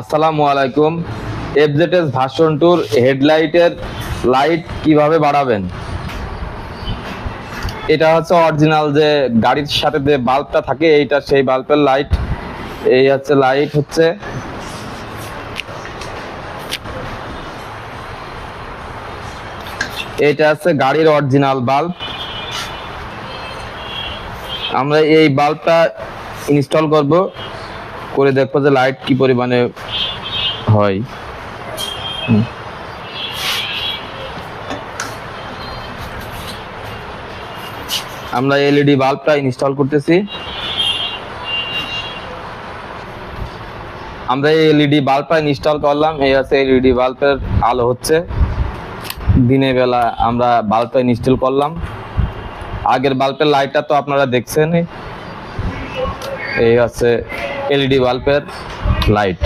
আসসালামু আলাইকুম। FZS version 2 হেডলাইটের light কিভাবে বাড়াবেন? এটা হচ্ছে অরিজিনাল যে গাড়ির সাথে যে বাল্বটা থাকে, এইটা সেই বাল্বের লাইট। এই হচ্ছে লাইট, হচ্ছে এটা হচ্ছে গাড়ির অরিজিনাল বাল্ব। আমরা এই বাল্বটা ইনস্টল করব, করে দেখবো যে লাইট কি পরিমাণে হয়। আমরা এলইডি বাল্বটা ইনস্টল করতেছি। আমরা এলইডি বাল্বটা ইনস্টল করলাম। এই আছে এলইডি বাল্বের আলো হচ্ছে। দিনের বেলা আমরা বাল্বটা ইনস্টল করলাম। আগের বাল্বের লাইটটা তো আপনারা দেখছেন। এই আছে এলইডি বাল্বের লাইট।